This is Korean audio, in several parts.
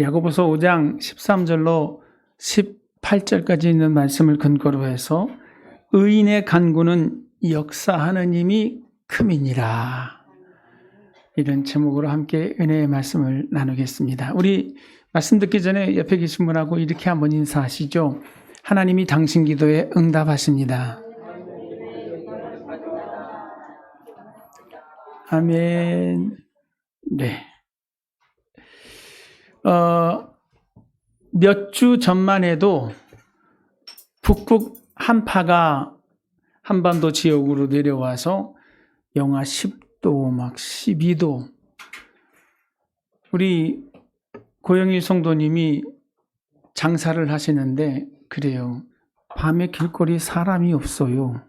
야고보서 5장 13절로 18절까지 있는 말씀을 근거로 해서 의인의 간구는 역사하는 힘이 큼이니라, 이런 제목으로 함께 은혜의 말씀을 나누겠습니다. 우리 말씀 듣기 전에 옆에 계신 분하고 이렇게 한번 인사하시죠. 하나님이 당신 기도에 응답하십니다. 아멘. 네. 몇 주 전만 해도 북극 한파가 한반도 지역으로 내려와서 영하 10도, 막 12도. 우리 고영일 성도님이 장사를 하시는데 그래요. 밤에 길거리 사람이 없어요.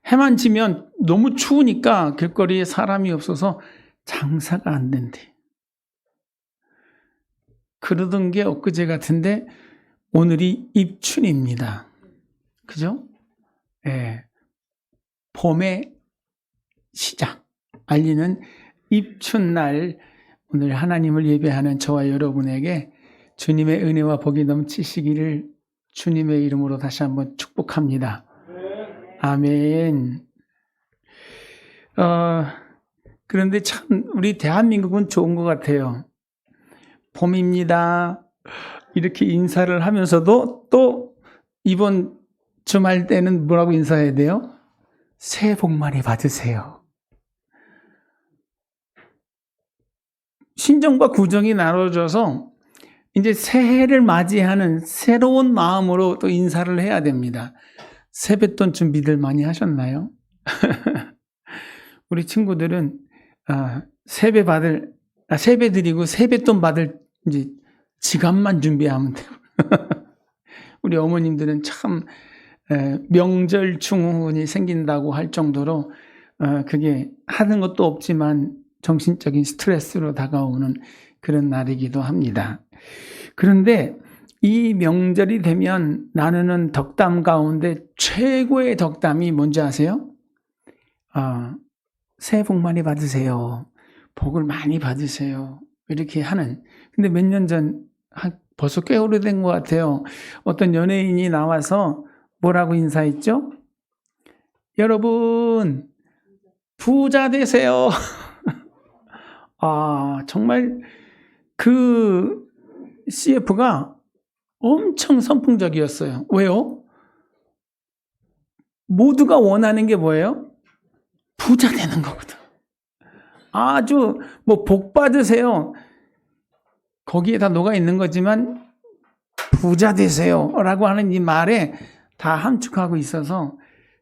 해만 지면 너무 추우니까 길거리에 사람이 없어서 장사가 안 된대. 그러던 게 엊그제 같은데 오늘이 입춘입니다. 그죠? 예. 봄의 시작, 알리는 입춘날, 오늘 하나님을 예배하는 저와 여러분에게 주님의 은혜와 복이 넘치시기를 주님의 이름으로 다시 한번 축복합니다. 아멘. 그런데 참 우리 대한민국은 좋은 것 같아요. 봄입니다, 이렇게 인사를 하면서도 또 이번 주말 때는 뭐라고 인사해야 돼요? 새해 복 많이 받으세요. 신정과 구정이 나눠져서 이제 새해를 맞이하는 새로운 마음으로 또 인사를 해야 됩니다. 세뱃돈 준비들 많이 하셨나요? 우리 친구들은 세배 드리고 세뱃돈 받을 이제 지갑만 준비하면 돼요. 우리 어머님들은 참 명절 증후군이 생긴다고 할 정도로 그게 하는 것도 없지만 정신적인 스트레스로 다가오는 그런 날이기도 합니다. 그런데 이 명절이 되면 나누는 덕담 가운데 최고의 덕담이 뭔지 아세요? 새해 복 많이 받으세요. 복을 많이 받으세요. 이렇게 하는. 근데 몇 년 전, 벌써 꽤 오래된 것 같아요. 어떤 연예인이 나와서 뭐라고 인사했죠? 여러분, 부자 되세요. 정말 그 CF가 엄청 선풍적이었어요. 왜요? 모두가 원하는 게 뭐예요? 부자 되는 거거든. 아주 복 받으세요. 거기에 다 녹아 있는 거지만 부자 되세요 라고 하는 이 말에 다 함축하고 있어서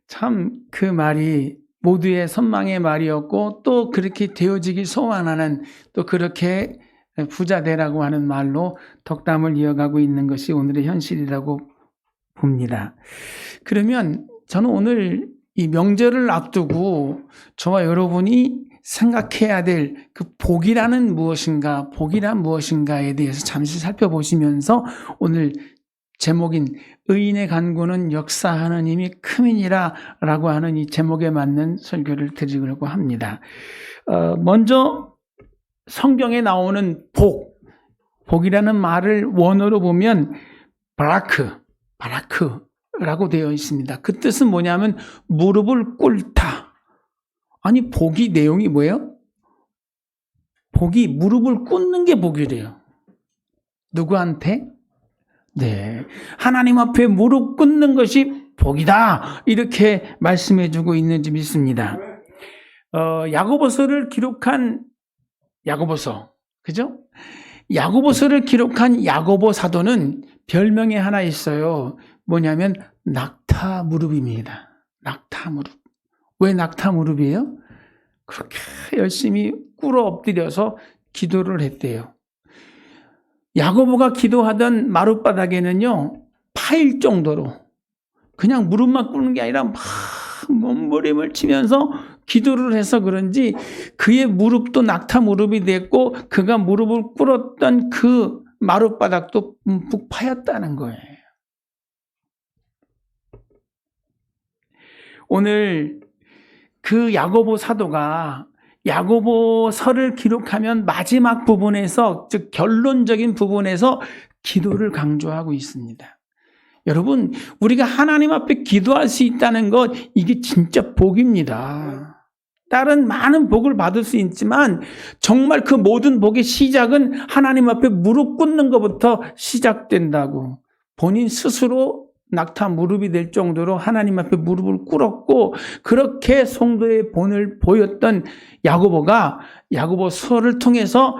참 그 말이 모두의 선망의 말이었고, 또 그렇게 되어지길 소원하는, 또 그렇게 부자 되라고 하는 말로 덕담을 이어가고 있는 것이 오늘의 현실이라고 봅니다. 그러면 저는 오늘 이 명절을 앞두고 저와 여러분이 생각해야 될 그 복이란 무엇인가에 대해서 잠시 살펴보시면서 오늘 제목인 의인의 간구는 역사하는 힘이 큼이니라 라고 하는 이 제목에 맞는 설교를 드리려고 합니다. 먼저 성경에 나오는 복이라는 말을 원어로 보면 바라크라고 되어 있습니다. 그 뜻은 뭐냐면 무릎을 꿇다. 아니, 복이 내용이 뭐예요? 복이 무릎을 꿇는 게 복이래요. 누구한테? 네, 하나님 앞에 무릎 꿇는 것이 복이다, 이렇게 말씀해주고 있는지 믿습니다. 야고보서를 기록한 야고보서, 그죠? 야고보서를 기록한 야고보 사도는 별명이 하나 있어요. 뭐냐면 낙타 무릎입니다. 낙타 무릎. 왜 낙타 무릎이에요? 그렇게 열심히 꿇어 엎드려서 기도를 했대요. 야고보가 기도하던 마룻바닥에는요, 파일 정도로 그냥 무릎만 꿇는 게 아니라 막 몸부림을 치면서 기도를 해서 그런지 그의 무릎도 낙타 무릎이 됐고, 그가 무릎을 꿇었던 그 마룻바닥도 푹 파였다는 거예요. 오늘 그 야고보 사도가 야고보서를 기록하면 마지막 부분에서, 즉 결론적인 부분에서 기도를 강조하고 있습니다. 여러분, 우리가 하나님 앞에 기도할 수 있다는 것, 이게 진짜 복입니다. 다른 많은 복을 받을 수 있지만 정말 그 모든 복의 시작은 하나님 앞에 무릎 꿇는 것부터 시작된다고. 본인 스스로 낙타 무릎이 될 정도로 하나님 앞에 무릎을 꿇었고, 그렇게 성도의 본을 보였던 야고보가 야고보서를 통해서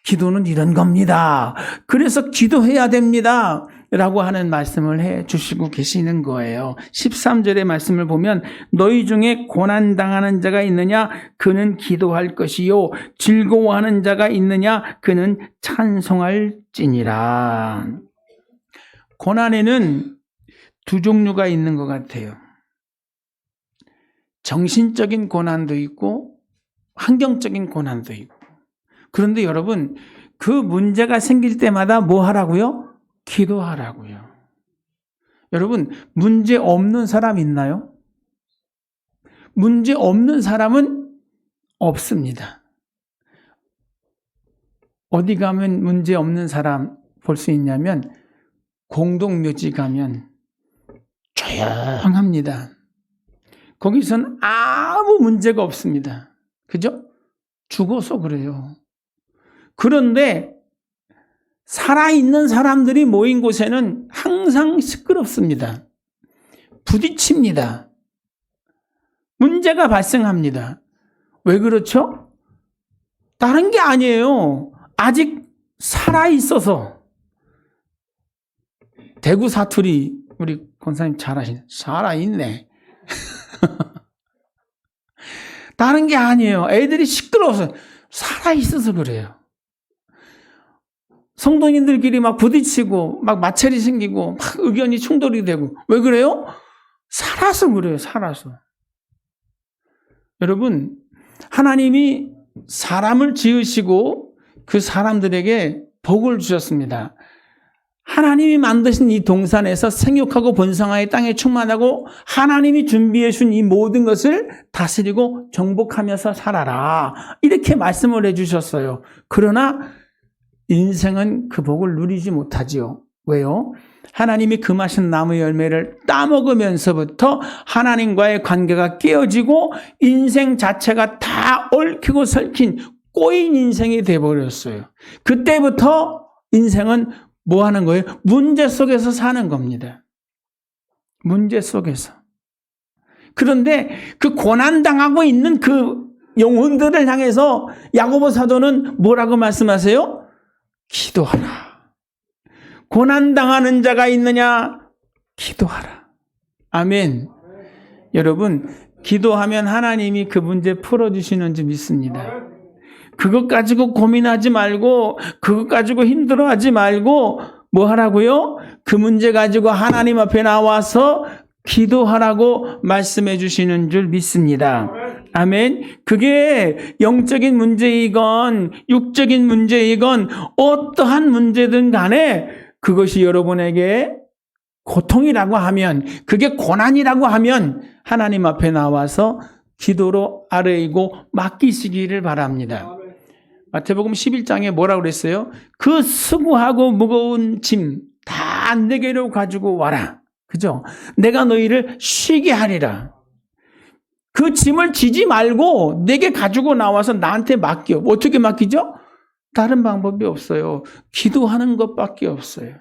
기도는 이런 겁니다. 그래서 기도해야 됩니다. 라고 하는 말씀을 해 주시고 계시는 거예요. 13절의 말씀을 보면 너희 중에 고난당하는 자가 있느냐? 그는 기도할 것이요. 즐거워하는 자가 있느냐? 그는 찬송할지니라. 고난에는 두 종류가 있는 것 같아요. 정신적인 고난도 있고 환경적인 고난도 있고. 그런데 여러분, 그 문제가 생길 때마다 뭐 하라고요? 기도하라고요. 여러분, 문제 없는 사람 있나요? 문제 없는 사람은 없습니다. 어디 가면 문제 없는 사람 볼 수 있냐면 공동묘지 가면 조용합니다. 거기서는 아무 문제가 없습니다. 그죠? 죽어서 그래요. 그런데 살아있는 사람들이 모인 곳에는 항상 시끄럽습니다. 부딪힙니다. 문제가 발생합니다. 왜 그렇죠? 다른 게 아니에요. 아직 살아있어서. 대구 사투리 우리 권사님 잘 아시네. 살아있네. 다른 게 아니에요. 애들이 시끄러워서. 살아있어서 그래요. 성도님들끼리 막 부딪히고 막 마찰이 생기고 막 의견이 충돌이 되고. 왜 그래요? 살아서 그래요. 살아서. 여러분, 하나님이 사람을 지으시고 그 사람들에게 복을 주셨습니다. 하나님이 만드신 이 동산에서 생육하고 번성하여 땅에 충만하고 하나님이 준비해 준 이 모든 것을 다스리고 정복하면서 살아라. 이렇게 말씀을 해 주셨어요. 그러나 인생은 그 복을 누리지 못하지요. 왜요? 하나님이 금하신 나무 열매를 따먹으면서부터 하나님과의 관계가 깨어지고 인생 자체가 다 얽히고 설킨 꼬인 인생이 돼버렸어요. 그때부터 인생은 뭐 하는 거예요? 문제 속에서 사는 겁니다. 문제 속에서. 그런데 그 고난당하고 있는 그 영혼들을 향해서 야고보 사도는 뭐라고 말씀하세요? 기도하라. 고난당하는 자가 있느냐? 기도하라. 아멘. 여러분, 기도하면 하나님이 그 문제 풀어주시는 줄 믿습니다. 그것 가지고 고민하지 말고, 그것 가지고 힘들어하지 말고, 뭐 하라고요? 그 문제 가지고 하나님 앞에 나와서 기도하라고 말씀해 주시는 줄 믿습니다. 아멘. 그게 영적인 문제이건 육적인 문제이건 어떠한 문제든 간에 그것이 여러분에게 고통이라고 하면, 그게 고난이라고 하면 하나님 앞에 나와서 기도로 아뢰이고 맡기시기를 바랍니다. 마태복음 11장에 뭐라고 그랬어요? 그 수고하고 무거운 짐 다 내게로 가지고 와라. 그죠? 내가 너희를 쉬게 하리라. 그 짐을 지지 말고 내게 가지고 나와서 나한테 맡겨. 어떻게 맡기죠? 다른 방법이 없어요. 기도하는 것밖에 없어요.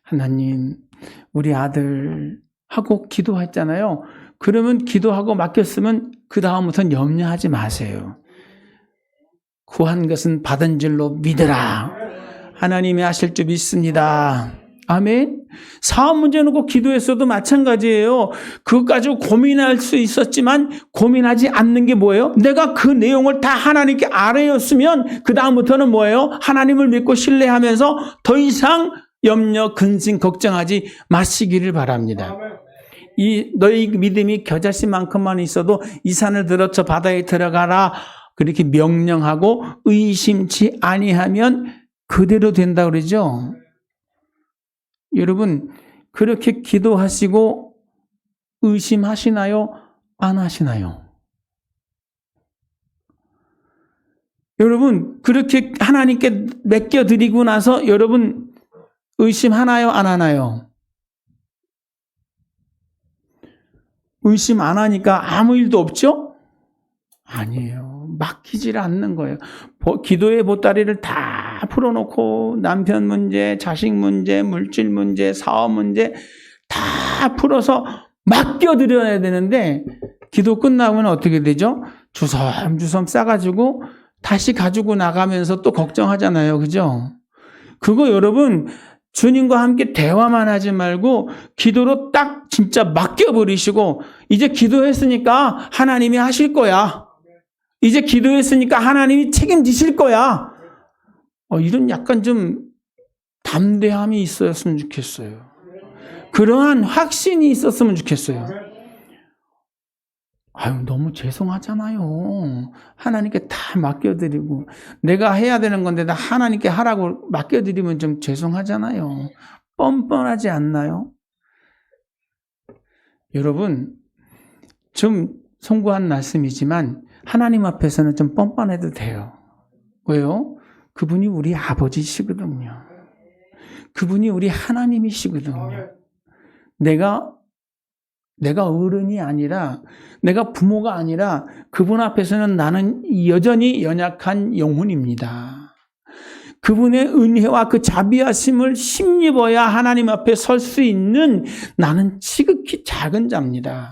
하나님, 우리 아들 하고 기도했잖아요. 그러면 기도하고 맡겼으면 그 다음부터는 염려하지 마세요. 구한 것은 받은 줄로 믿으라. 하나님이 하실 줄 믿습니다. 아멘. 사업 문제 놓고 기도했어도 마찬가지예요. 그것 가지고 고민할 수 있었지만 고민하지 않는 게 뭐예요? 내가 그 내용을 다 하나님께 아뢰었으면 그 다음부터는 뭐예요? 하나님을 믿고 신뢰하면서 더 이상 염려, 근심, 걱정하지 마시기를 바랍니다. 이 너희 믿음이 겨자씨만큼만 있어도 이 산을 들어 저 바다에 들어가라. 그렇게 명령하고 의심치 아니하면 그대로 된다 그러죠. 여러분, 그렇게 기도하시고 의심하시나요? 안 하시나요? 여러분 그렇게 하나님께 맡겨드리고 나서 여러분 의심하나요? 안 하나요? 의심 안 하니까 아무 일도 없죠? 아니에요. 맡기질 않는 거예요. 기도의 보따리를 다 풀어놓고 남편 문제, 자식 문제, 물질 문제, 사업 문제 다 풀어서 맡겨드려야 되는데 기도 끝나면 어떻게 되죠? 주섬주섬 싸가지고 다시 가지고 나가면서 또 걱정하잖아요. 그죠? 그거 여러분 주님과 함께 대화만 하지 말고 기도로 딱 진짜 맡겨버리시고 이제 기도했으니까 하나님이 하실 거야. 이제 기도했으니까 하나님이 책임지실 거야. 이런 약간 좀 담대함이 있었으면 좋겠어요. 그러한 확신이 있었으면 좋겠어요. 너무 죄송하잖아요. 하나님께 다 맡겨드리고 내가 해야 되는 건데 다 하나님께 하라고 맡겨드리면 좀 죄송하잖아요. 뻔뻔하지 않나요? 여러분 좀 송구한 말씀이지만 하나님 앞에서는 좀 뻔뻔해도 돼요. 왜요? 그분이 우리 아버지시거든요. 그분이 우리 하나님이시거든요. 내가 어른이 아니라 내가 부모가 아니라 그분 앞에서는 나는 여전히 연약한 영혼입니다. 그분의 은혜와 그 자비하심을 힘입어야 하나님 앞에 설 수 있는 나는 지극히 작은 자입니다.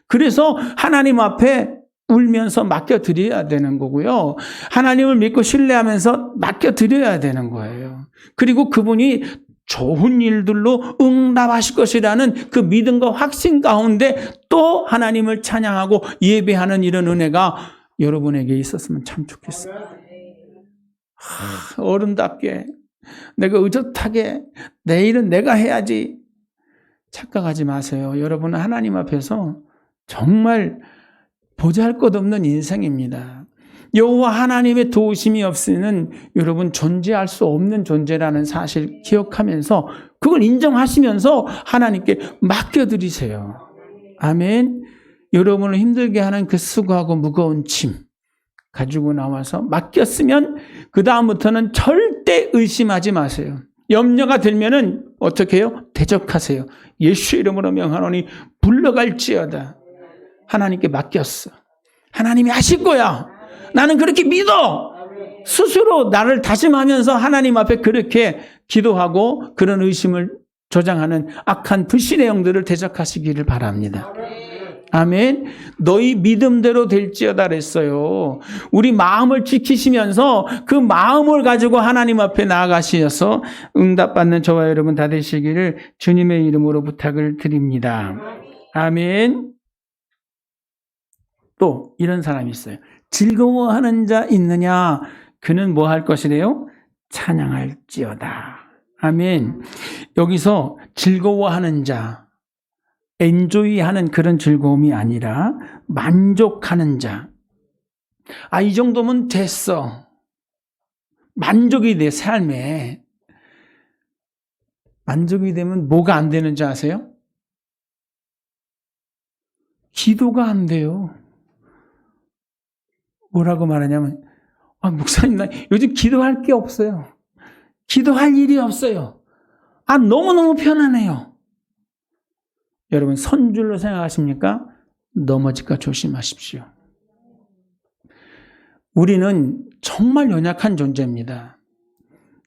그래서 하나님 앞에 울면서 맡겨드려야 되는 거고요. 하나님을 믿고 신뢰하면서 맡겨드려야 되는 거예요. 그리고 그분이 좋은 일들로 응답하실 것이라는 그 믿음과 확신 가운데 또 하나님을 찬양하고 예배하는 이런 은혜가 여러분에게 있었으면 참 좋겠어요. 어른답게 내가 의젓하게 내 일은 내가 해야지 착각하지 마세요. 여러분은 하나님 앞에서 정말 보잘것없는 인생입니다. 여호와 하나님의 도우심이 없이는 여러분 존재할 수 없는 존재라는 사실 기억하면서 그걸 인정하시면서 하나님께 맡겨드리세요. 아멘. 여러분을 힘들게 하는 그 수고하고 무거운 짐 가지고 나와서 맡겼으면 그 다음부터는 절대 의심하지 마세요. 염려가 들면은 어떻게 해요? 대적하세요. 예수 이름으로 명하노니 물러갈지어다. 하나님께 맡겼어. 하나님이 하실 거야. 나는 그렇게 믿어. 스스로 나를 다짐하면서 하나님 앞에 그렇게 기도하고 그런 의심을 조장하는 악한 불신의 영들을 대적하시기를 바랍니다. 아멘. 너희 믿음대로 될지어다 그랬어요. 우리 마음을 지키시면서 그 마음을 가지고 하나님 앞에 나아가셔서 응답받는 저와 여러분 다 되시기를 주님의 이름으로 부탁을 드립니다. 아멘. 또 이런 사람이 있어요. 즐거워하는 자 있느냐? 그는 뭐 할 것이래요? 찬양할지어다. 아멘. 여기서 즐거워하는 자, 엔조이하는 그런 즐거움이 아니라 만족하는 자. 이 정도면 됐어. 만족이 돼, 삶에. 만족이 되면 뭐가 안 되는지 아세요? 기도가 안 돼요. 뭐라고 말하냐면, 목사님, 나 요즘 기도할 게 없어요. 기도할 일이 없어요. 너무너무 편안해요. 여러분, 선줄로 생각하십니까? 넘어질까 조심하십시오. 우리는 정말 연약한 존재입니다.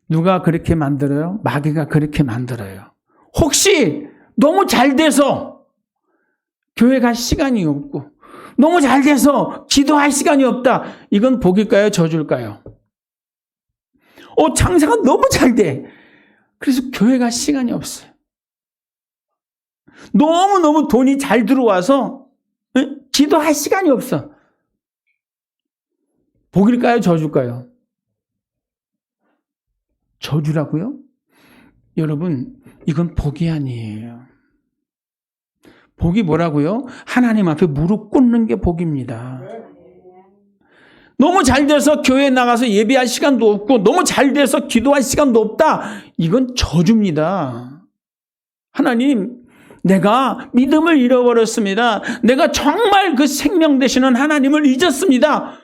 누가 그렇게 만들어요? 마귀가 그렇게 만들어요. 혹시 너무 잘 돼서 교회 갈 시간이 없고, 너무 잘 돼서 기도할 시간이 없다. 이건 복일까요? 저주일까요? 장사가 너무 잘 돼. 그래서 교회 갈 시간이 없어요. 너무너무 돈이 잘 들어와서 기도할 시간이 없어. 복일까요? 저주일까요? 저주라고요? 여러분, 이건 복이 아니에요. 복이 뭐라고요? 하나님 앞에 무릎 꿇는 게 복입니다. 너무 잘 돼서 교회에 나가서 예배할 시간도 없고 너무 잘 돼서 기도할 시간도 없다. 이건 저주입니다. 하나님, 내가 믿음을 잃어버렸습니다. 내가 정말 그 생명 되시는 하나님을 잊었습니다.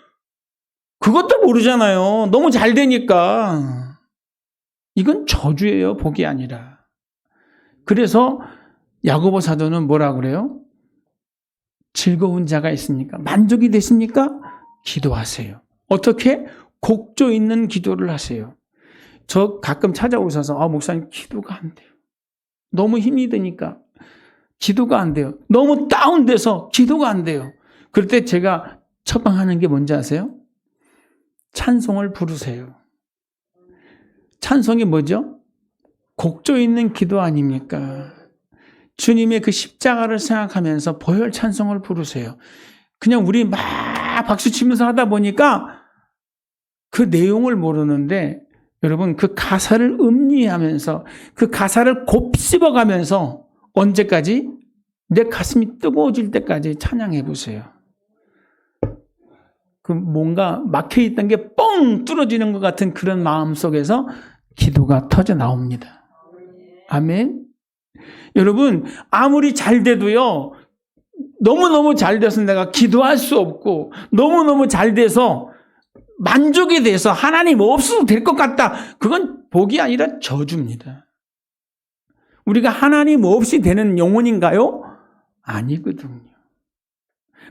그것도 모르잖아요. 너무 잘 되니까. 이건 저주예요, 복이 아니라. 그래서 야고보 사도는 뭐라 그래요? 즐거운 자가 있습니까? 만족이 되십니까? 기도하세요. 어떻게? 곡조 있는 기도를 하세요. 저 가끔 찾아오셔서 목사님 기도가 안 돼요. 너무 힘이 드니까 기도가 안 돼요. 너무 다운돼서 기도가 안 돼요. 그럴 때 제가 처방하는 게 뭔지 아세요? 찬송을 부르세요. 찬송이 뭐죠? 곡조 있는 기도 아닙니까? 주님의 그 십자가를 생각하면서 보혈 찬송을 부르세요. 그냥 우리 막 박수 치면서 하다 보니까 그 내용을 모르는데 여러분 그 가사를 음미하면서 그 가사를 곱씹어가면서 언제까지? 내 가슴이 뜨거워질 때까지 찬양해 보세요. 그 뭔가 막혀있던 게 뻥 뚫어지는 것 같은 그런 마음 속에서 기도가 터져 나옵니다. 아멘. 여러분 아무리 잘 돼도요. 너무너무 잘 돼서 내가 기도할 수 없고 너무너무 잘 돼서 만족이 돼서 하나님 없어도 될 것 같다. 그건 복이 아니라 저주입니다. 우리가 하나님 없이 되는 영혼인가요? 아니거든요.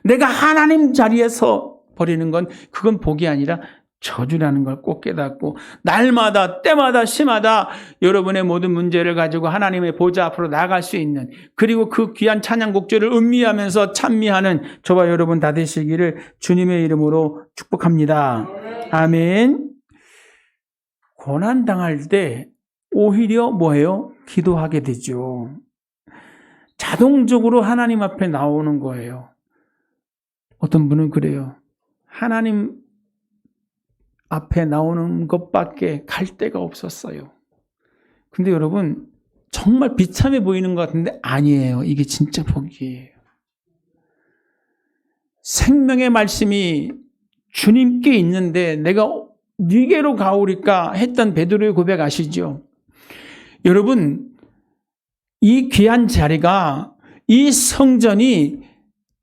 내가 하나님 자리에 서 버리는 건 그건 복이 아니라 저주라는 걸 꼭 깨닫고 날마다 때마다 시마다 여러분의 모든 문제를 가지고 하나님의 보좌 앞으로 나아갈 수 있는 그리고 그 귀한 찬양곡절을 음미하면서 찬미하는 저와 여러분 다 되시기를 주님의 이름으로 축복합니다. 아멘. 고난당할 때 오히려 뭐예요? 기도하게 되죠. 자동적으로 하나님 앞에 나오는 거예요. 어떤 분은 그래요. 하나님 앞에 나오는 것밖에 갈 데가 없었어요. 근데 여러분 정말 비참해 보이는 것 같은데 아니에요. 이게 진짜 복이에요. 생명의 말씀이 주님께 있는데 내가 네게로 가오리까 했던 베드로의 고백 아시죠? 여러분 이 귀한 자리가 이 성전이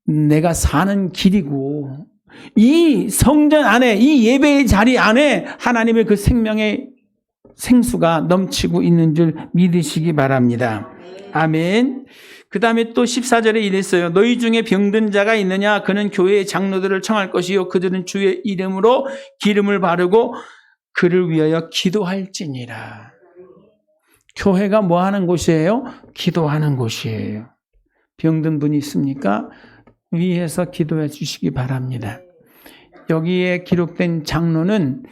내가 사는 길이고 이 성전 안에 이 예배의 자리 안에 하나님의 그 생명의 생수가 넘치고 있는 줄 믿으시기 바랍니다. 아멘. 그 다음에 또 14절에 이랬어요. 너희 중에 병든 자가 있느냐? 그는 교회의 장로들을 청할 것이요 그들은 주의 이름으로 기름을 바르고 그를 위하여 기도할지니라. 교회가 뭐 하는 곳이에요? 기도하는 곳이에요. 병든 분이 있습니까? 위에서 기도해 주시기 바랍니다. 여기에 기록된 장로는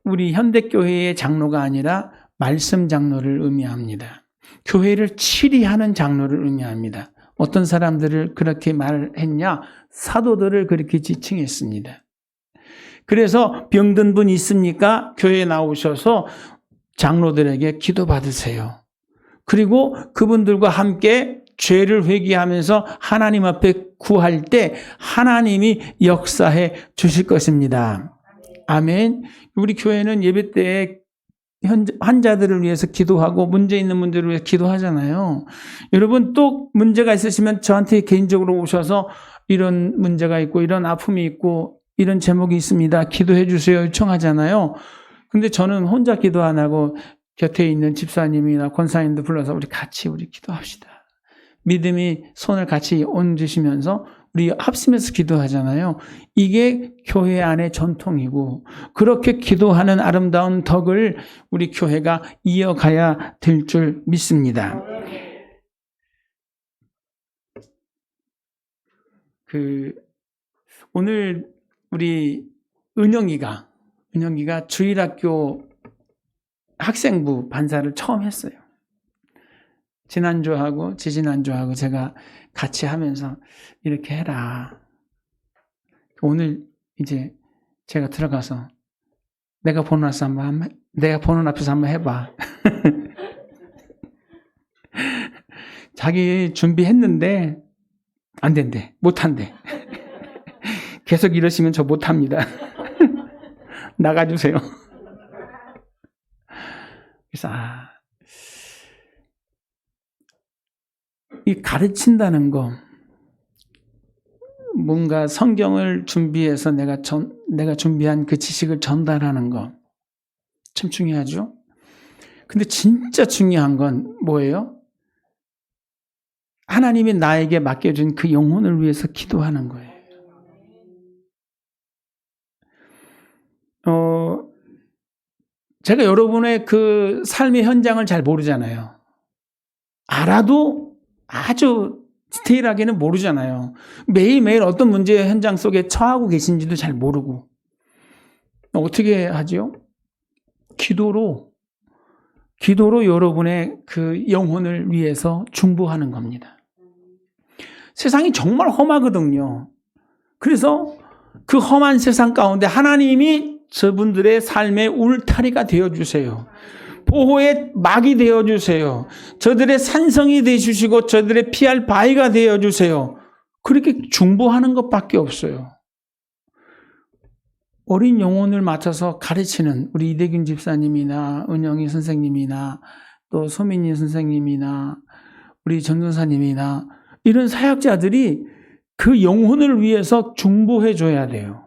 우리 현대교회의 장로가 아니라 말씀 장로를 의미합니다. 교회를 치리하는 장로를 의미합니다. 어떤 사람들을 그렇게 말했냐? 사도들을 그렇게 지칭했습니다. 그래서 병든 분 있습니까? 교회에 나오셔서 장로들에게 기도받으세요. 그리고 그분들과 함께 죄를 회개하면서 하나님 앞에 구할 때 하나님이 역사해 주실 것입니다. 아멘. 우리 교회는 예배 때에 환자들을 위해서 기도하고 문제 있는 분들을 위해서 기도하잖아요. 여러분 또 문제가 있으시면 저한테 개인적으로 오셔서 이런 문제가 있고 이런 아픔이 있고 이런 제목이 있습니다. 기도해 주세요 요청하잖아요. 근데 저는 혼자 기도 안 하고 곁에 있는 집사님이나 권사님도 불러서 우리 기도합시다. 믿음이 손을 같이 얹으시면서 우리 합심해서 기도하잖아요. 이게 교회 안의 전통이고 그렇게 기도하는 아름다운 덕을 우리 교회가 이어가야 될 줄 믿습니다. 오늘 우리 은영이가 주일학교 학생부 반사를 처음 했어요. 지난주하고 지지난주하고 제가 같이 하면서 이렇게 해라. 오늘 이제 제가 들어가서 내가 보는 앞에서 한번 해봐. 자기 준비했는데 안 된대. 못한대. 계속 이러시면 저 못합니다. 나가주세요. 그래서 이 가르친다는 거 뭔가 성경을 준비해서 내가 준비한 그 지식을 전달하는 거 참 중요하죠. 근데 진짜 중요한 건 뭐예요? 하나님이 나에게 맡겨준 그 영혼을 위해서 기도하는 거예요. 제가 여러분의 그 삶의 현장을 잘 모르잖아요. 알아도 아주 디테일하게는 모르잖아요. 매일매일 어떤 문제의 현장 속에 처하고 계신지도 잘 모르고. 어떻게 하죠? 기도로 여러분의 그 영혼을 위해서 중보하는 겁니다. 세상이 정말 험하거든요. 그래서 그 험한 세상 가운데 하나님이 저분들의 삶의 울타리가 되어주세요. 보호의 막이 되어주세요. 저들의 산성이 되어주시고 저들의 피할 바위가 되어주세요. 그렇게 중보하는 것밖에 없어요. 어린 영혼을 맞춰서 가르치는 우리 이대균 집사님이나 은영이 선생님이나 또 소민이 선생님이나 우리 전도사님이나 이런 사역자들이 그 영혼을 위해서 중보해 줘야 돼요.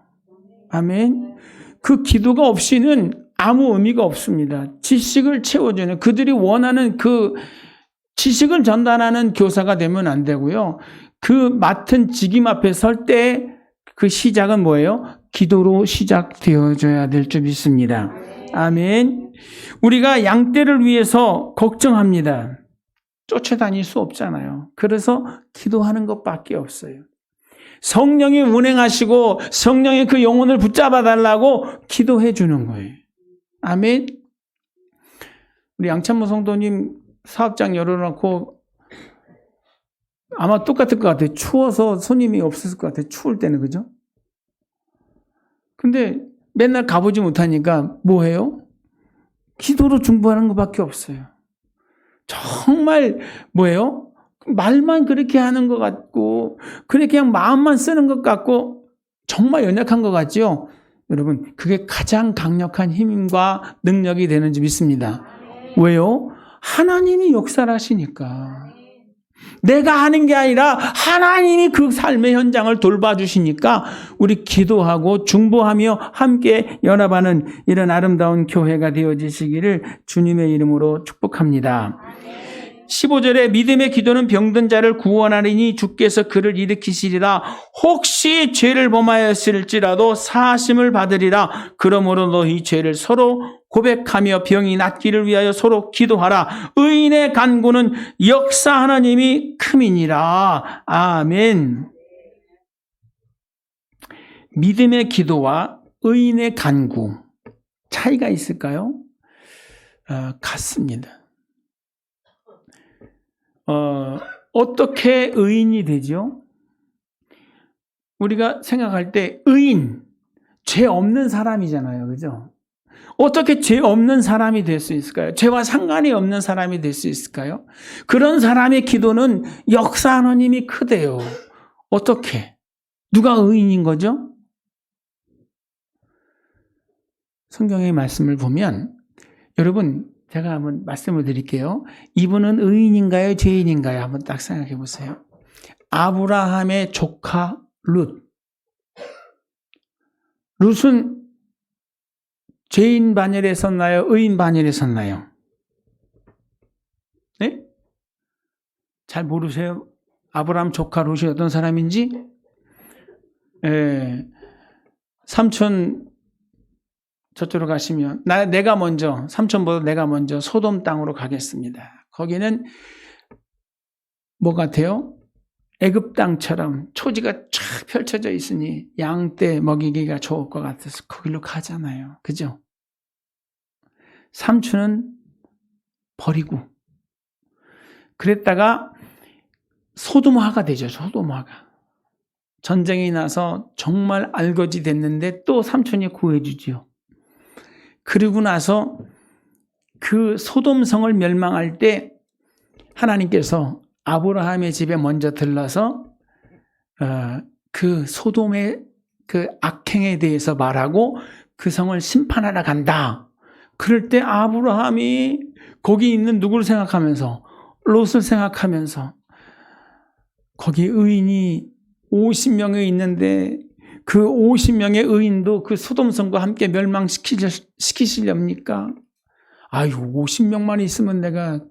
아멘. 그 기도가 없이는 아무 의미가 없습니다. 지식을 채워주는, 그들이 원하는 그 지식을 전달하는 교사가 되면 안 되고요. 그 맡은 직임 앞에 설 때 그 시작은 뭐예요? 기도로 시작되어져야 될 줄 믿습니다. 아멘. 우리가 양떼를 위해서 걱정합니다. 쫓아다닐 수 없잖아요. 그래서 기도하는 것밖에 없어요. 성령이 운행하시고 성령의 그 영혼을 붙잡아 달라고 기도해 주는 거예요. 아멘. 우리 양찬모 성도님 사업장 열어놓고 아마 똑같을 것 같아요. 추워서 손님이 없었을 것 같아요. 추울 때는, 그죠? 근데 맨날 가보지 못하니까 뭐 해요? 기도로 중보하는 것밖에 없어요. 정말 뭐예요? 말만 그렇게 하는 것 같고 그렇게 그냥 마음만 쓰는 것 같고 정말 연약한 것 같죠? 여러분, 그게 가장 강력한 힘과 능력이 되는 줄 믿습니다. 왜요? 하나님이 역사를 하시니까. 내가 하는 게 아니라 하나님이 그 삶의 현장을 돌봐주시니까 우리 기도하고 중보하며 함께 연합하는 이런 아름다운 교회가 되어지시기를 주님의 이름으로 축복합니다. 15절에 믿음의 기도는 병든 자를 구원하리니 주께서 그를 일으키시리라. 혹시 죄를 범하였을지라도 사하심을 받으리라. 그러므로 너희 죄를 서로 고백하며 병이 낫기를 위하여 서로 기도하라. 의인의 간구는 역사하는 힘이 큼이니라. 아멘. 믿음의 기도와 의인의 간구 차이가 있을까요? 같습니다. 어떻게 의인이 되죠? 우리가 생각할 때 의인, 죄 없는 사람이잖아요. 그죠? 어떻게 죄 없는 사람이 될 수 있을까요? 죄와 상관이 없는 사람이 될 수 있을까요? 그런 사람의 기도는 역사하는 힘이 크대요. 어떻게? 누가 의인인 거죠? 성경의 말씀을 보면 여러분, 제가 한번 말씀을 드릴게요. 이분은 의인인가요? 죄인인가요? 한번 딱 생각해 보세요. 아브라함의 조카 룻. 룻은 죄인 반열에 섰나요? 의인 반열에 섰나요? 네? 잘 모르세요? 아브라함 조카 룻이 어떤 사람인지? 삼촌 저쪽으로 가시면 내가 먼저, 삼촌보다 내가 먼저 소돔 땅으로 가겠습니다. 거기는 뭐 같아요? 애굽 땅처럼 초지가 쫙 펼쳐져 있으니 양떼 먹이기가 좋을 것 같아서 거기로 가잖아요. 그죠? 삼촌은 버리고 그랬다가 소돔화가 되죠. 소돔화가. 전쟁이 나서 정말 알거지 됐는데 또 삼촌이 구해주죠. 그리고 나서 그 소돔성을 멸망할 때 하나님께서 아브라함의 집에 먼저 들러서 그 소돔의 그 악행에 대해서 말하고 그 성을 심판하러 간다. 그럴 때 아브라함이 거기 있는 누구를 생각하면서 롯을 생각하면서 거기 의인이 50명이 있는데 그 50명의 의인도 그 소돔성과 함께 멸망시키시렵니까? 아유, 50명만 있으면 내가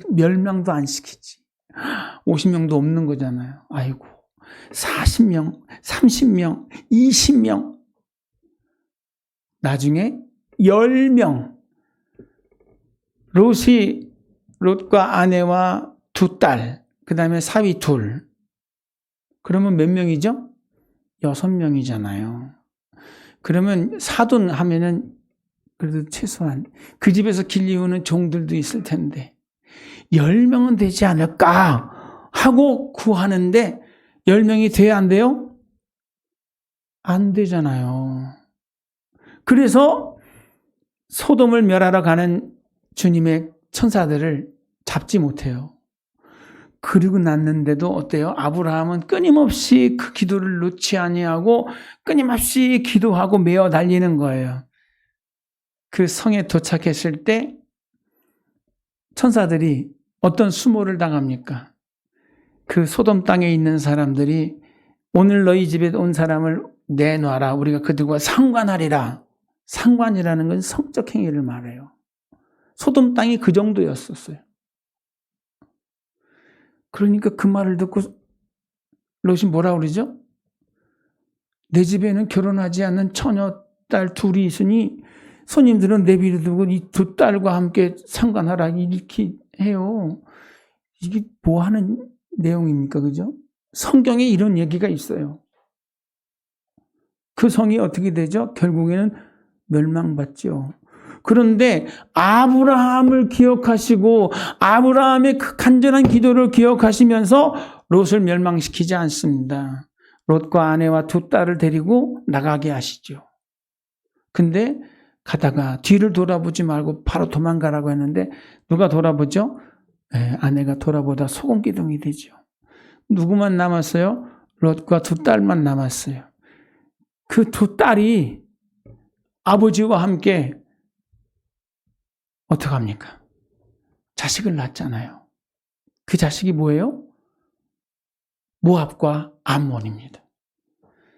멸망도 안 시키지. 50명도 없는 거잖아요. 아이고, 40명, 30명, 20명. 나중에 10명. 롯과 아내와 두 딸, 그 다음에 사위 둘. 그러면 몇 명이죠? 6명이잖아요. 그러면 사돈 하면은 그래도 최소한 그 집에서 길 이우는 종들도 있을 텐데 10명은 되지 않을까 하고 구하는데 10명이 돼야 안 돼요? 안 되잖아요. 그래서 소돔을 멸하러 가는 주님의 천사들을 잡지 못해요. 그리고 났는데도 어때요? 아브라함은 끊임없이 그 기도를 놓지 아니하고 끊임없이 기도하고 메어 달리는 거예요. 그 성에 도착했을 때 천사들이 어떤 수모를 당합니까? 그 소돔 땅에 있는 사람들이 오늘 너희 집에 온 사람을 내놔라. 우리가 그들과 상관하리라. 상관이라는 건 성적 행위를 말해요. 소돔 땅이 그 정도였었어요. 그러니까 그 말을 듣고 롯이 뭐라 그러죠? 내 집에는 결혼하지 않는 처녀 딸 둘이 있으니 손님들은 내비를 두고 이 두 딸과 함께 상관하라 이렇게 해요. 이게 뭐 하는 내용입니까? 그죠? 성경에 이런 얘기가 있어요. 그 성이 어떻게 되죠? 결국에는 멸망받죠. 그런데 아브라함을 기억하시고 아브라함의 그 간절한 기도를 기억하시면서 롯을 멸망시키지 않습니다. 롯과 아내와 두 딸을 데리고 나가게 하시죠. 근데 가다가 뒤를 돌아보지 말고 바로 도망가라고 했는데 누가 돌아보죠? 네, 아내가 돌아보다 소금기둥이 되죠. 누구만 남았어요? 롯과 두 딸만 남았어요. 그 두 딸이 아버지와 함께 어떡합니까? 자식을 낳았잖아요. 그 자식이 뭐예요? 모압과 암몬입니다.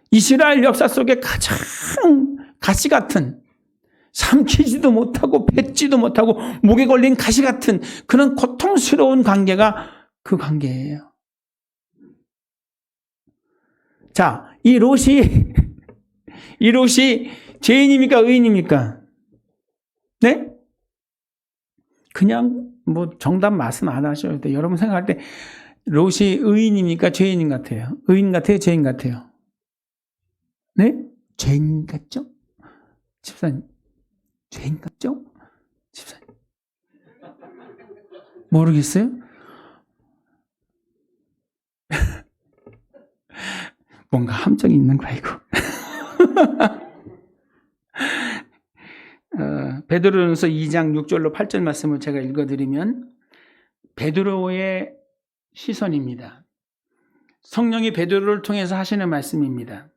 이스라엘 역사 속에 가장 가시 같은 삼키지도 못하고 뱉지도 못하고 목에 걸린 가시 같은 그런 고통스러운 관계가 그 관계예요. 자, 이 롯이 죄인입니까? 의인입니까? 네? 그냥 뭐 정답 말씀 안 하셔도 돼요. 여러분 생각할 때 롯이 의인입니까? 죄인 같아요? 의인 같아요? 죄인 같아요? 네? 죄인 같죠? 집사님. 죄인 같죠? 집사님. 모르겠어요? 뭔가 함정이 있는 거야, 이거. 베드로전서 2장 6절로 8절 말씀을 제가 읽어드리면 베드로의 시선입니다. 성령이 베드로를 통해서 하시는 말씀입니다.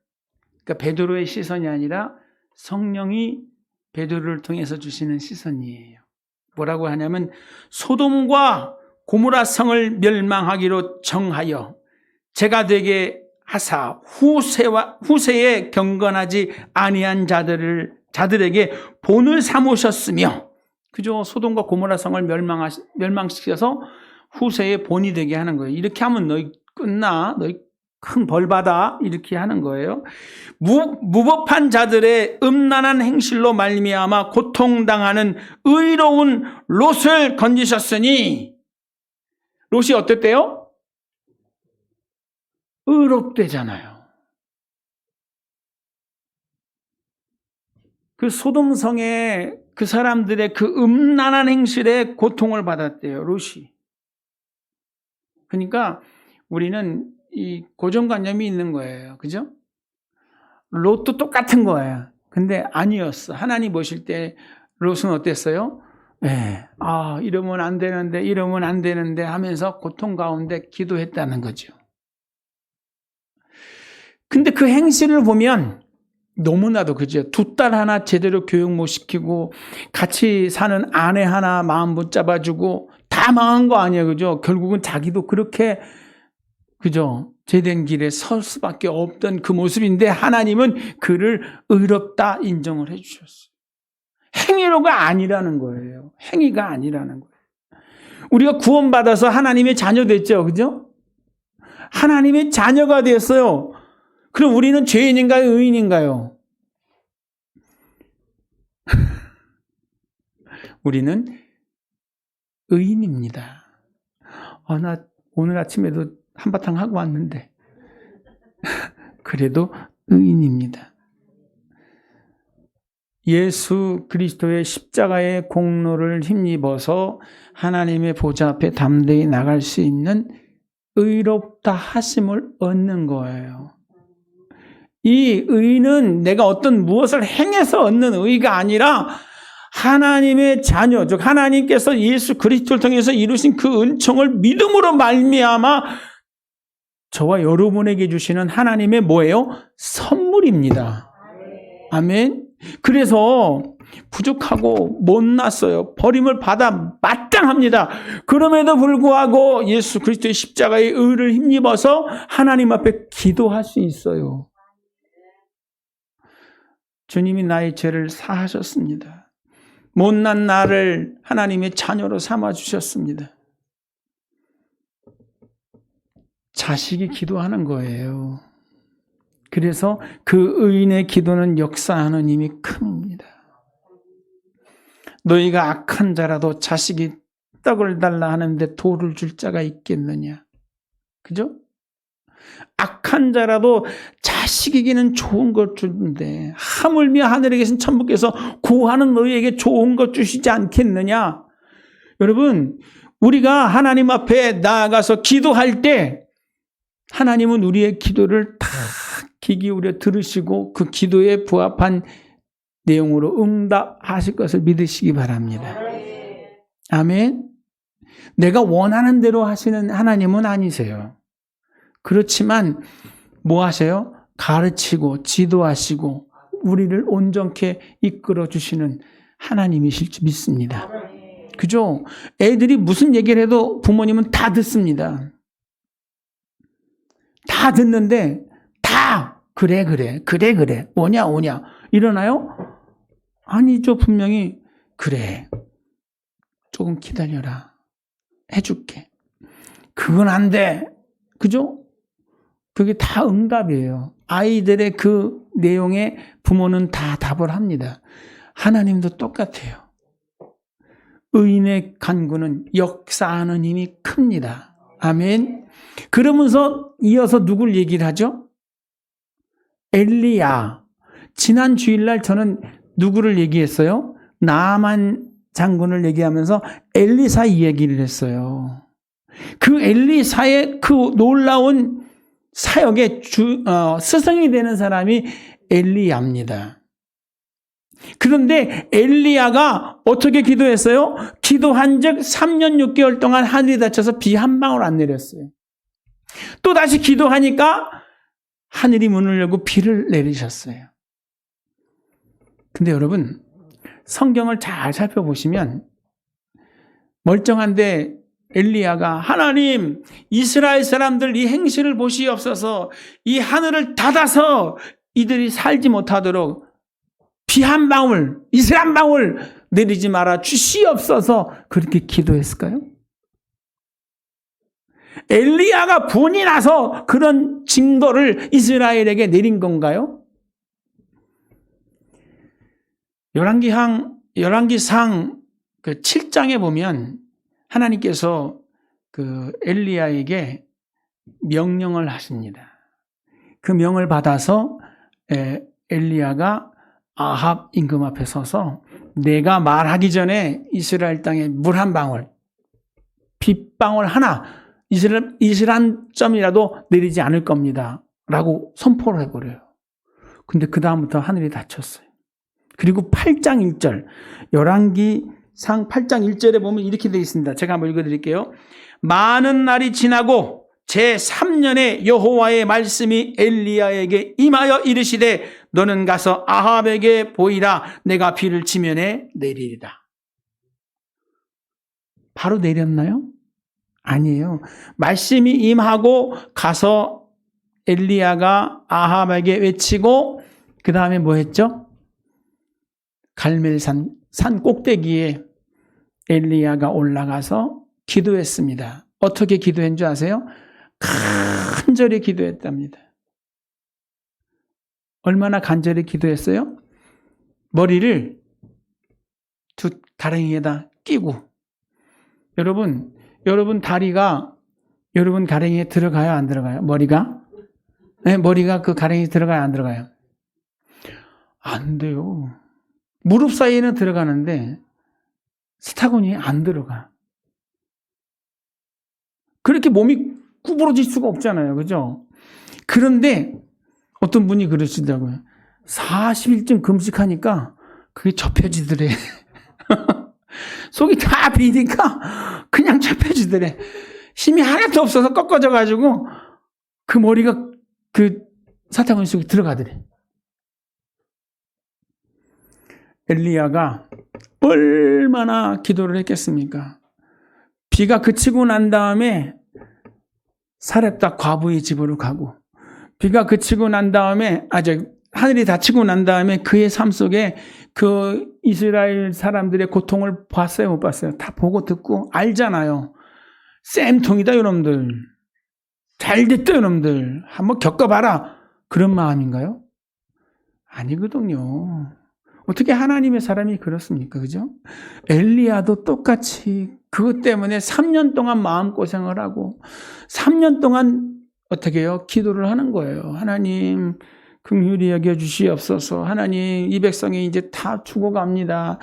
그러니까 베드로의 시선이 아니라 성령이 베드로를 통해서 주시는 시선이에요. 뭐라고 하냐면 소돔과 고모라 성을 멸망하기로 정하여 제가 되게 하사 후세에 경건하지 아니한 자들에게 본을 삼으셨으며, 그죠? 소돔과 고모라 성을 멸망시켜서 후세에 본이 되게 하는 거예요. 이렇게 하면 너희 끝나, 너희 큰 벌 받아, 이렇게 하는 거예요. 무법한 자들의 음란한 행실로 말미암아 고통당하는 의로운 롯을 건지셨으니, 롯이 어땠대요? 의롭대잖아요. 그 소돔성의 그 사람들의 그 음란한 행실에 고통을 받았대요, 롯이. 그러니까 우리는 이 고정관념이 있는 거예요. 그죠? 롯도 똑같은 거예요. 근데 아니었어. 하나님 보실 때 롯은 어땠어요? 네. 이러면 안 되는데 하면서 고통 가운데 기도했다는 거죠. 근데 그 행실을 보면 너무나도 그죠. 두 딸 하나 제대로 교육 못 시키고 같이 사는 아내 하나 마음 못 잡아주고 다 망한 거 아니에요. 그죠? 결국은 자기도 그렇게 그죠? 제된 길에 설 수밖에 없던 그 모습인데 하나님은 그를 의롭다 인정을 해주셨어요. 행위로가 아니라는 거예요. 행위가 아니라는 거예요. 우리가 구원받아서 하나님의 자녀 됐죠. 그죠? 하나님의 자녀가 되었어요. 그럼 우리는 죄인인가요? 의인인가요? 우리는 의인입니다. 나 오늘 아침에도 한바탕 하고 왔는데 그래도 의인입니다. 예수 그리스도의 십자가의 공로를 힘입어서 하나님의 보좌 앞에 담대히 나갈 수 있는 의롭다 하심을 얻는 거예요. 이 의는 내가 어떤 무엇을 행해서 얻는 의가 아니라 하나님의 자녀, 즉 하나님께서 예수 그리스도를 통해서 이루신 그 은총을 믿음으로 말미암아 저와 여러분에게 주시는 하나님의 뭐예요? 선물입니다. 아멘. 그래서 부족하고 못났어요. 버림을 받아 마땅합니다. 그럼에도 불구하고 예수 그리스도의 십자가의 의를 힘입어서 하나님 앞에 기도할 수 있어요. 주님이 나의 죄를 사하셨습니다. 못난 나를 하나님의 자녀로 삼아주셨습니다. 자식이 기도하는 거예요. 그래서 그 의인의 기도는 역사하는 힘이 큽니다. 너희가 악한 자라도 자식이 떡을 달라 하는데 돌을 줄 자가 있겠느냐. 그죠? 악한 자라도 자식에게는 좋은 것 주는데 하물며 하늘에 계신 천부께서 구하는 너희에게 좋은 것 주시지 않겠느냐. 여러분, 우리가 하나님 앞에 나아가서 기도할 때 하나님은 우리의 기도를 다 귀 기울여 들으시고 그 기도에 부합한 내용으로 응답하실 것을 믿으시기 바랍니다. 아멘. 내가 원하는 대로 하시는 하나님은 아니세요. 그렇지만 뭐 하세요? 가르치고 지도하시고 우리를 온전케 이끌어 주시는 하나님이실 줄 믿습니다. 그죠? 애들이 무슨 얘기를 해도 부모님은 다 듣습니다. 다 듣는데 다 그래 오냐 이러나요? 아니죠. 분명히 그래 조금 기다려라 해줄게. 그건 안 돼. 그죠? 그게 다 응답이에요. 아이들의 그 내용에 부모는 다 답을 합니다. 하나님도 똑같아요. 의인의 간구는 역사하는 힘이 큽니다. 아멘. 그러면서 이어서 누굴 얘기를 하죠? 엘리야. 지난 주일날 저는 누구를 얘기했어요? 나아만 장군을 얘기하면서 엘리사 이야기를 했어요. 그 엘리사의 그 놀라운 사역의 스승이 되는 사람이 엘리야입니다. 그런데 엘리야가 어떻게 기도했어요? 기도한 즉 3년 6개월 동안 하늘이 닫혀서 비 한 방울 안 내렸어요. 또 다시 기도하니까 하늘이 문을 열고 비를 내리셨어요. 근데 여러분, 성경을 잘 살펴보시면 멀쩡한데 엘리야가 하나님, 이스라엘 사람들 이 행실을 보시옵소서, 이 하늘을 닫아서 이들이 살지 못하도록 비 한 방울, 이슬 한 방울 내리지 말아 주시옵소서 그렇게 기도했을까요? 엘리야가 분이 나서 그런 징벌을 이스라엘에게 내린 건가요? 열왕기상 그 7장에 보면 하나님께서 그 엘리야에게 명령을 하십니다. 그 명을 받아서 엘리야가 아합 임금 앞에 서서 내가 말하기 전에 이스라엘 땅에 물 한 방울, 빗방울 하나, 이슬 한 점이라도 내리지 않을 겁니다. 라고 선포를 해버려요. 근데 그 다음부터 하늘이 닫혔어요. 그리고 8장 1절, 열왕기상 8장 1절에 보면 이렇게 되어 있습니다. 제가 한번 읽어드릴게요. 많은 날이 지나고 제3년에 여호와의 말씀이 엘리야에게 임하여 이르시되 너는 가서 아합에게 보이라. 내가 비를 지면에 내리리라. 바로 내렸나요? 아니에요. 말씀이 임하고 가서 엘리야가 아합에게 외치고 그 다음에 뭐 했죠? 갈멜산 산 꼭대기에 엘리야가 올라가서 기도했습니다. 어떻게 기도한 줄 아세요? 간절히 기도했답니다. 얼마나 간절히 기도했어요? 머리를 두 가랭이에다 끼고. 여러분 다리가 여러분 가랭이에 들어가요, 안 들어가요? 머리가? 네, 머리가 그 가랭이에 들어가요, 안 들어가요? 안 돼요. 무릎 사이에는 들어가는데 스타곤이 안 들어가. 그렇게 몸이 구부러질 수가 없잖아요. 그죠? 그런데 어떤 분이 그러시더라고요. 40일쯤 금식하니까 그게 접혀지더래. 속이 다 비니까 그냥 접혀지더래. 힘이 하나도 없어서 꺾어져가지고 그 머리가 그 사타구니 속에 들어가더래. 엘리야가 얼마나 기도를 했겠습니까? 비가 그치고 난 다음에 사렙다 과부의 집으로 가고, 비가 그치고 난 다음에 하늘이 닫히고 난 다음에 그의 삶 속에 그 이스라엘 사람들의 고통을 봤어요, 못 봤어요? 다 보고 듣고 알잖아요. 쌤통이다 여러분들. 잘됐다 여러분들. 한번 겪어봐라. 그런 마음인가요? 아니거든요. 어떻게 하나님의 사람이 그렇습니까? 그죠? 엘리야도 똑같이 그것 때문에 3년 동안 마음고생을 하고 3년 동안 어떻게 해요? 기도를 하는 거예요. 하나님 긍휼히 여겨주시옵소서. 하나님 이 백성이 이제 다 죽어갑니다.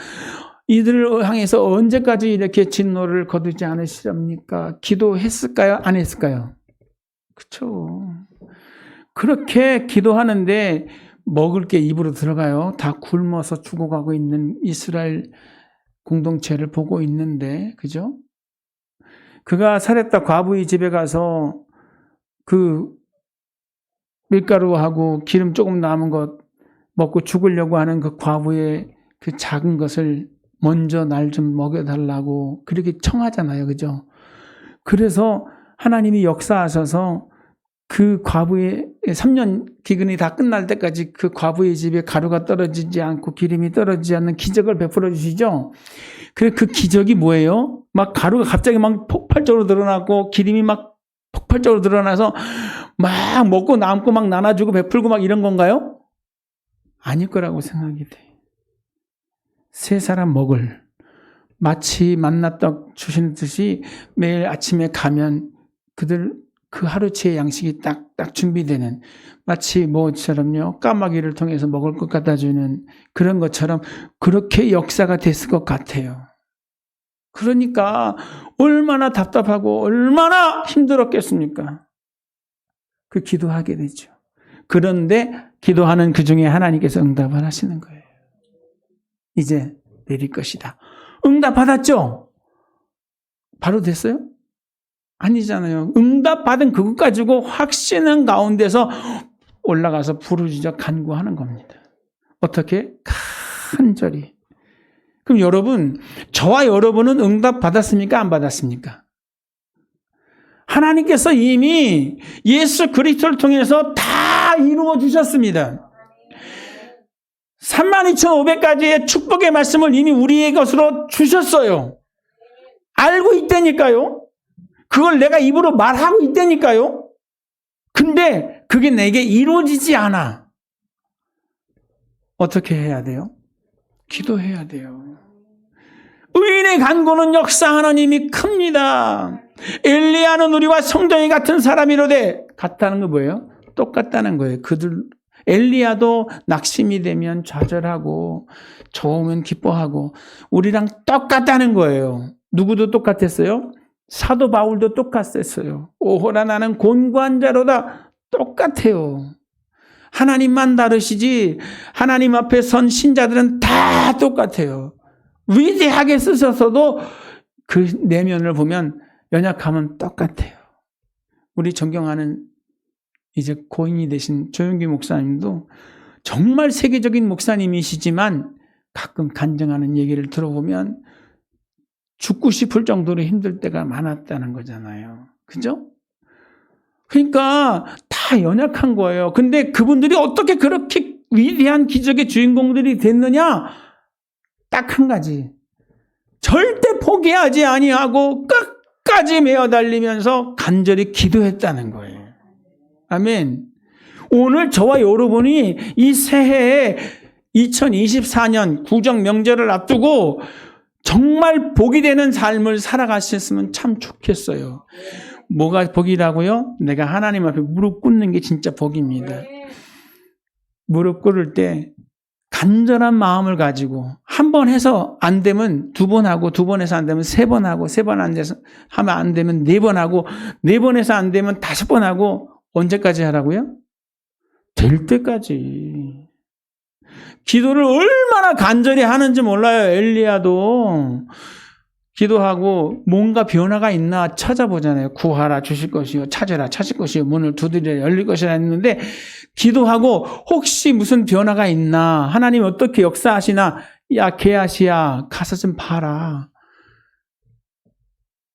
이들을 향해서 언제까지 이렇게 진노를 거두지 않으시렵니까? 기도했을까요? 안 했을까요? 그렇죠. 그렇게 기도하는데 먹을 게 입으로 들어가요. 다 굶어서 죽어가고 있는 이스라엘 공동체를 보고 있는데, 그죠? 그가 사렙다 과부의 집에 가서 그 밀가루하고 기름 조금 남은 것 먹고 죽으려고 하는 그 과부의 그 작은 것을 먼저 날 좀 먹여달라고 그렇게 청하잖아요. 그죠? 그래서 하나님이 역사하셔서 그 과부의 3년 기근이 다 끝날 때까지 그 과부의 집에 가루가 떨어지지 않고 기름이 떨어지지 않는 기적을 베풀어 주시죠. 그래 그 기적이 뭐예요? 막 가루가 갑자기 막 폭발적으로 드러나고 기름이 막 폭발적으로 드러나서 막 먹고 남고 막 나눠주고 베풀고 막 이런 건가요? 아닐 거라고 생각이 돼. 세 사람 먹을 마치 만나떡 주시는 듯이 매일 아침에 가면 그들 그 하루치의 양식이 딱 준비되는 마치 뭐처럼요 까마귀를 통해서 먹을 것 갖다 주는 그런 것처럼 그렇게 역사가 됐을 것 같아요. 그러니까 얼마나 답답하고 얼마나 힘들었겠습니까? 그 기도하게 되죠. 그런데 기도하는 그 중에 하나님께서 응답을 하시는 거예요. 이제 내릴 것이다. 응답 받았죠? 바로 됐어요? 아니잖아요. 응답 받은 그것 가지고 확신한 가운데서 올라가서 부르짖어 간구하는 겁니다. 어떻게? 간절히. 그럼 여러분, 저와 여러분은 응답 받았습니까? 안 받았습니까? 하나님께서 이미 예수 그리스도를 통해서 다 이루어 주셨습니다. 32,500가지의 축복의 말씀을 이미 우리의 것으로 주셨어요. 알고 있다니까요. 그걸 내가 입으로 말하고 있다니까요. 근데 그게 내게 이루어지지 않아. 어떻게 해야 돼요? 기도해야 돼요. 의인의 간구는 역사하는 힘이 큽니다. 엘리야는 우리와 성정이 같은 사람이로되 같다는 거 뭐예요? 똑같다는 거예요. 그들 엘리야도 낙심이 되면 좌절하고 좋으면 기뻐하고 우리랑 똑같다는 거예요. 누구도 똑같았어요? 사도 바울도 똑같았어요. 오호라 나는 곤고한 자로다. 똑같아요. 하나님만 다르시지 하나님 앞에 선 신자들은 다 똑같아요. 위대하게 쓰셔서도 그 내면을 보면 연약함은 똑같아요. 우리 존경하는 이제 고인이 되신 조용기 목사님도 정말 세계적인 목사님이시지만 가끔 간증하는 얘기를 들어보면 죽고 싶을 정도로 힘들 때가 많았다는 거잖아요. 그죠? 그러니까 다 연약한 거예요. 근데 그분들이 어떻게 그렇게 위대한 기적의 주인공들이 됐느냐? 딱 한 가지. 절대 포기하지 아니하고 끝까지 매어달리면서 간절히 기도했다는 거예요. 아멘. 오늘 저와 여러분이 이 새해에 2024년 구정 명절을 앞두고 정말 복이 되는 삶을 살아가셨으면 참 좋겠어요. 뭐가 복이라고요? 내가 하나님 앞에 무릎 꿇는 게 진짜 복입니다. 무릎 꿇을 때 간절한 마음을 가지고 한 번 해서 안 되면 두 번 하고, 두 번 해서 안 되면 세 번 하고, 세 번 안 돼서 하면 안 되면 네 번 하고, 네 번 해서 안 되면 5번 하고. 언제까지 하라고요? 될 때까지. 기도를 얼마나 간절히 하는지 몰라요. 엘리야도 기도하고 뭔가 변화가 있나 찾아보잖아요. 구하라 주실 것이요, 찾으라 찾을 것이요, 문을 두드리라 열릴 것이라 했는데, 기도하고 혹시 무슨 변화가 있나, 하나님 어떻게 역사하시나, 야 게하시야 가서 좀 봐라.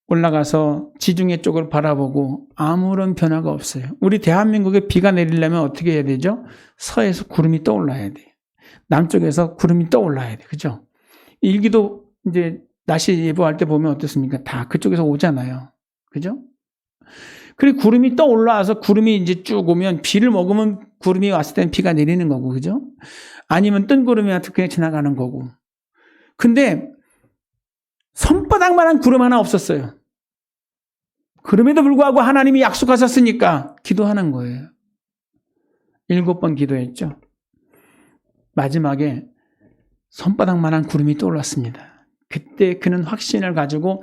올라가서 지중해 쪽을 바라보고 아무런 변화가 없어요. 우리 대한민국에 비가 내리려면 어떻게 해야 되죠? 서에서 구름이 떠올라야 돼요. 남쪽에서 구름이 떠올라야 돼요. 그죠? 일기도 이제 날씨 예보할 때 보면 어떻습니까? 다 그쪽에서 오잖아요. 그죠? 그리고 구름이 떠올라와서 구름이 이제 쭉 오면, 비를 먹으면 구름이 왔을 때는 비가 내리는 거고, 그죠? 아니면 뜬 구름이 와서 그냥 지나가는 거고. 근데 손바닥만한 구름 하나 없었어요. 그럼에도 불구하고 하나님이 약속하셨으니까 기도하는 거예요. 7번 기도했죠. 마지막에 손바닥만한 구름이 떠올랐습니다. 그때 그는 확신을 가지고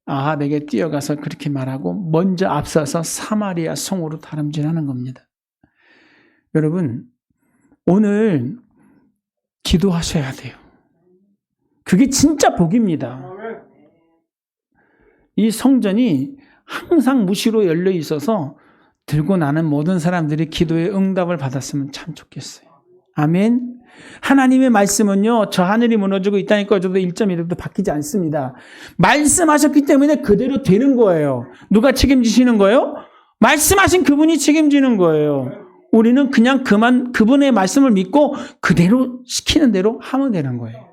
아합에게 뛰어가서 그렇게 말하고 먼저 앞서서 사마리아 성으로 다름질하는 겁니다. 여러분, 오늘 기도하셔야 돼요. 그게 진짜 복입니다. 이 성전이 항상 무시로 열려 있어서 들고 나는 모든 사람들이 기도의 응답을 받았으면 참 좋겠어요. 아멘. 하나님의 말씀은요, 저 하늘이 무너지고 이 땅이 꺼져도 1.1도 바뀌지 않습니다. 말씀하셨기 때문에 그대로 되는 거예요. 누가 책임지시는 거예요? 말씀하신 그분이 책임지는 거예요. 우리는 그냥 그분의 말씀을 믿고 그대로 시키는 대로 하면 되는 거예요.